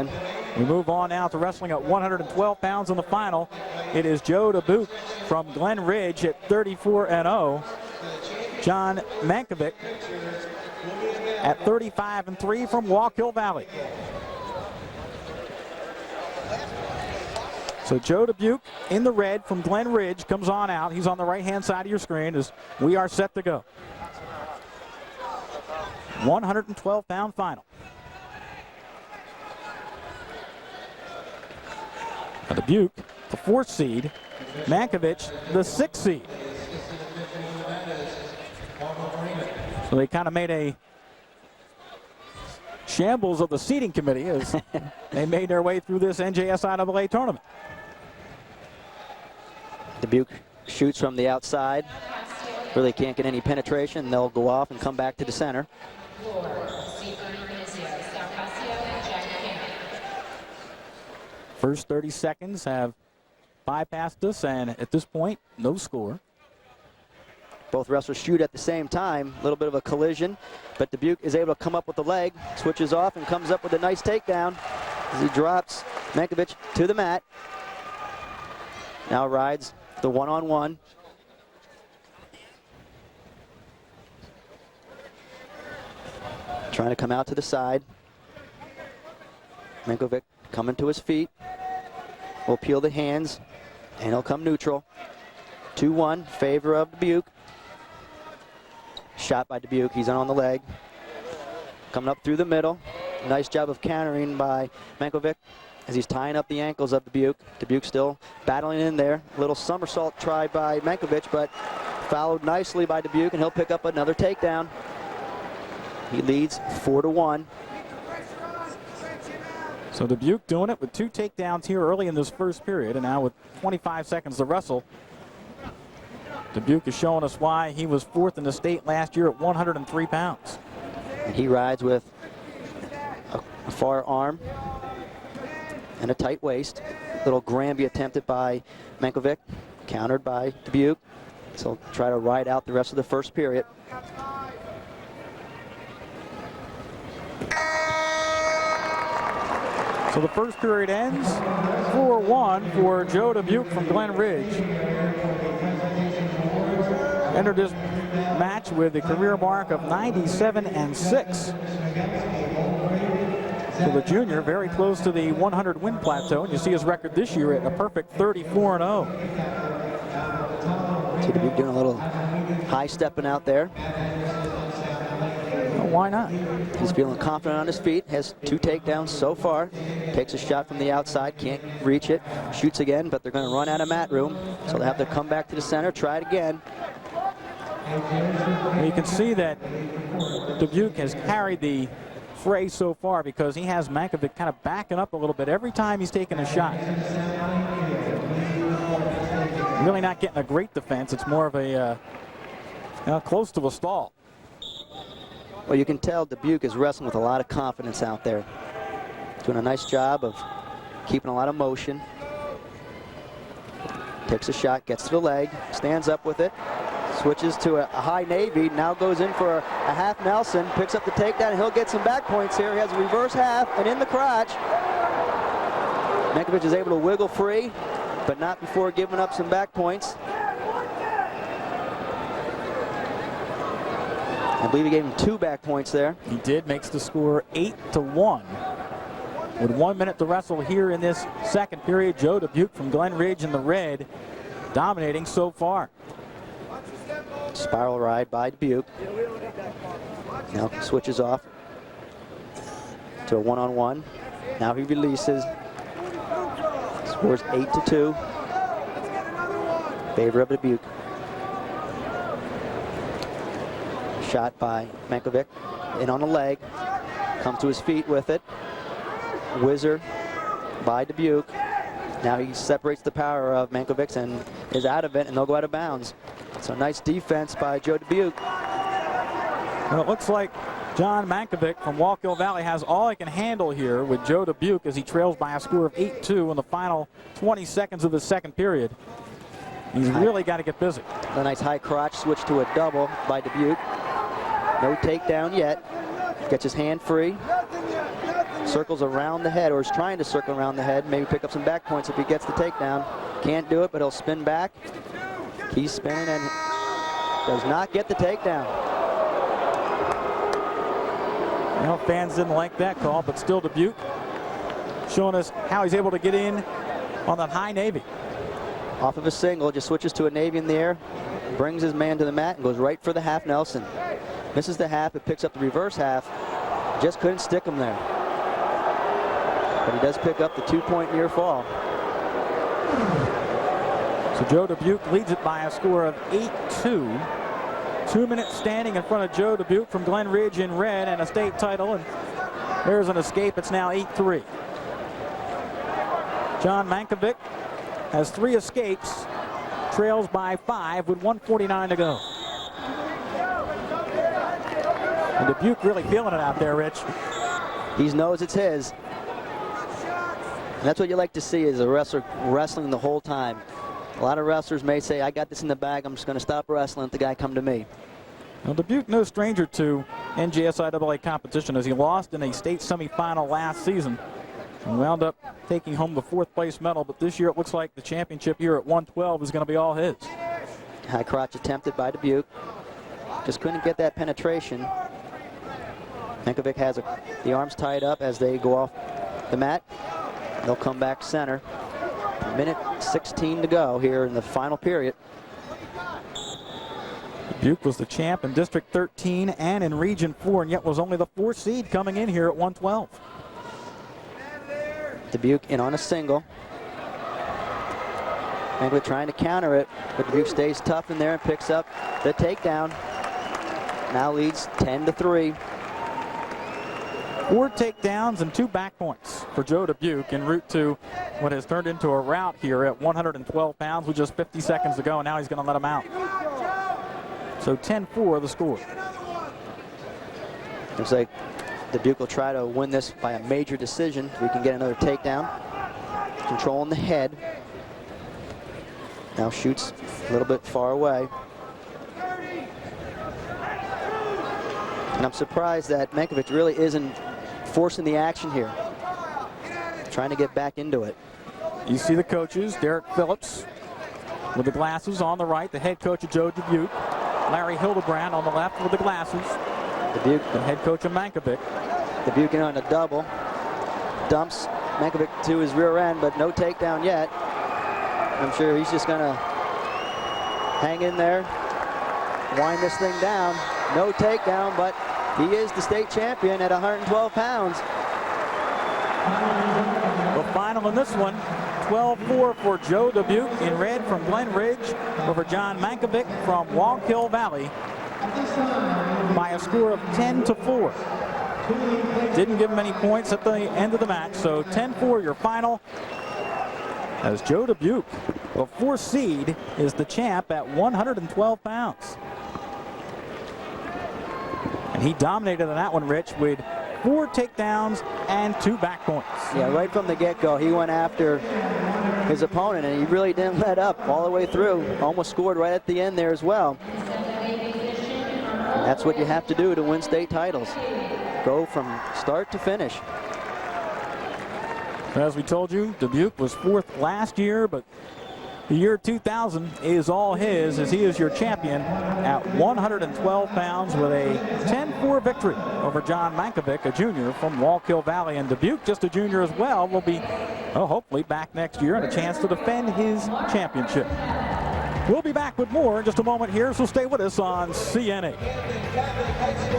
again. We move on now to wrestling at 112 pounds in the final. It is Joe Dubuque from Glen Ridge at 34-0. Jon Mankovich at 35-3 from Wallkill Valley. So Joe Dubuque in the red from Glen Ridge comes on out. He's on the right-hand side of your screen as we are set to go. 112-pound final. Now Dubuque, the 4th seed. Mankovich, the 6th seed. So they kind of made a shambles of the seating committee as they made their way through this NJSIAA tournament. Dubuque shoots from the outside. Really can't get any penetration. They'll go off and come back to the center. First 30 seconds have bypassed us, and at this point, no score. Both wrestlers shoot at the same time. A little bit of a collision, but Dubuque is able to come up with the leg, switches off, and comes up with a nice takedown as he drops Mankovich to the mat. Now rides the one-on-one. Trying to come out to the side. Mankovich coming to his feet. Will peel the hands, and he'll come neutral. 2-1, favor of Dubuque. Shot by Dubuque, he's on the leg. Coming up through the middle. Nice job of countering by Mankovich as he's tying up the ankles of Dubuque. Dubuque still battling in there. A little somersault try by Mankovich, but followed nicely by Dubuque, and he'll pick up another takedown. He leads 4-1. So Dubuque doing it with 2 takedowns here early in this first period, and now with 25 seconds to wrestle. Dubuque is showing us why he was 4th in the state last year at 103 pounds. And he rides with a far arm and a tight waist. Little Granby attempted by Mankovich, countered by Dubuque. So he'll try to ride out the rest of the first period. So the first period ends 4-1 for Joe Dubuque from Glen Ridge. Entered this match with a career mark of 97-6. So the junior very close to the 100 win plateau, and you see his record this year at a perfect 34-0. So Dubuque doing a little high stepping out there. Why not? He's feeling confident on his feet, has 2 takedowns so far. Takes a shot from the outside, can't reach it. Shoots again, but they're going to run out of mat room. So they have to come back to the center, try it again. Well, you can see that Dubuque has carried the fray so far because he has Mankovich kind of backing up a little bit every time he's taking a shot. Really not getting a great defense. It's more of a close to a stall. Well, you can tell Dubuque is wrestling with a lot of confidence out there. Doing a nice job of keeping a lot of motion. Takes a shot, gets to the leg, stands up with it, switches to a high Navy, now goes in for a half Nelson, picks up the takedown, and he'll get some back points here. He has a reverse half and in the crotch. Mankovich is able to wiggle free, but not before giving up some back points. I believe he gave him 2 back points there. He did, makes the score 8-1. With 1 minute to wrestle here in this second period, Joe Dubuque from Glen Ridge in the red, dominating so far. Spiral ride by Dubuque. Now switches off to a one-on-one. Now he releases. Scores 8-2. Favor of Dubuque. Shot by Mankovich, in on the leg, comes to his feet with it. Whizzer by Dubuque. Now he separates the power of Mankovich and is out of it, and they'll go out of bounds. So nice defense by Joe Dubuque. Well, it looks like Jon Mankovich from Wallkill Valley has all he can handle here with Joe Dubuque as he trails by a score of 8-2 in the final 20 seconds of the second period. He's really got to get busy. A nice high crotch switch to a double by Dubuque. No takedown yet. Gets his hand free. circles around the head, or is trying to circle around the head, maybe pick up some back points if he gets the takedown. Can't do it, but he'll spin back. He's spinning and does not get the takedown. Well, fans didn't like that call, but still Dubuque showing us how he's able to get in on that high Navy. Off of a single, just switches to a Navy in the air, brings his man to the mat and goes right for the half Nelson. Misses the half, but picks up the reverse half. Just couldn't stick him there. But he does pick up the 2-point near fall. So Joe Dubuque leads it by a score of 8-2. 2 minutes standing in front of Joe Dubuque from Glen Ridge in red, and a state title. And there's an escape. It's now 8-3. Jon Mankovich has 3 escapes, trails by 5 with 1:49 to go. And Dubuque really feeling it out there, Rich. He knows it's his. And that's what you like to see, is a wrestler wrestling the whole time. A lot of wrestlers may say, I got this in the bag, I'm just going to stop wrestling, let the guy come to me. Well, Dubuque no stranger to NJSIAA competition, as he lost in a state semifinal last season and wound up taking home the 4th place medal. But this year it looks like the championship here at 112 is going to be all his. High crotch attempted by Dubuque. Just couldn't get that penetration. Mankovich has the arms tied up as they go off the mat. They'll come back center. Minute 16 to go here in the final period. Dubuque was the champ in District 13 and in Region 4, and yet was only the 4th seed coming in here at 112. Dubuque in on a single. Mankovich trying to counter it, but Dubuque stays tough in there and picks up the takedown. Now leads 10-3. 4 takedowns and 2 back points for Joe Dubuque en route to what has turned into a rout here at 112 pounds with just 50 seconds to go, and now he's going to let him out. So 10-4 the score. Looks like Dubuque will try to win this by a major decision. We can get another takedown. Controlling the head. Now shoots a little bit far away. And I'm surprised that Mankovich really isn't forcing the action here. Trying to get back into it. You see the coaches, Derek Phillips with the glasses on the right, the head coach of Joe Dubuque. Larry Hildebrand on the left with the glasses. Dubuque, the head coach of Mankovich. Dubuque in on a double. Dumps Mankovich to his rear end, but no takedown yet. I'm sure he's just gonna hang in there, wind this thing down. No takedown, but he is the state champion at 112 pounds. The final in this one, 12-4 for Joe Dubuque in red from Glen Ridge over Jon Mankovich from Wallkill Valley by a score of 10-4. Didn't give him any points at the end of the match, so 10-4 your final, as Joe Dubuque, the 4th seed, is the champ at 112 pounds. And he dominated in that one, Rich, with 4 takedowns and 2 back points. Yeah, right from the get-go, he went after his opponent, and he really didn't let up all the way through. Almost scored right at the end there as well. And that's what you have to do to win state titles. Go from start to finish. As we told you, Dubuque was 4th last year, but the year 2000 is all his, as he is your champion at 112 pounds with a 10-4 victory over Jon Mankovich, a junior from Wallkill Valley. And Dubuque, just a junior as well, will be hopefully back next year and a chance to defend his championship. We'll be back with more in just a moment here, so stay with us on CNA.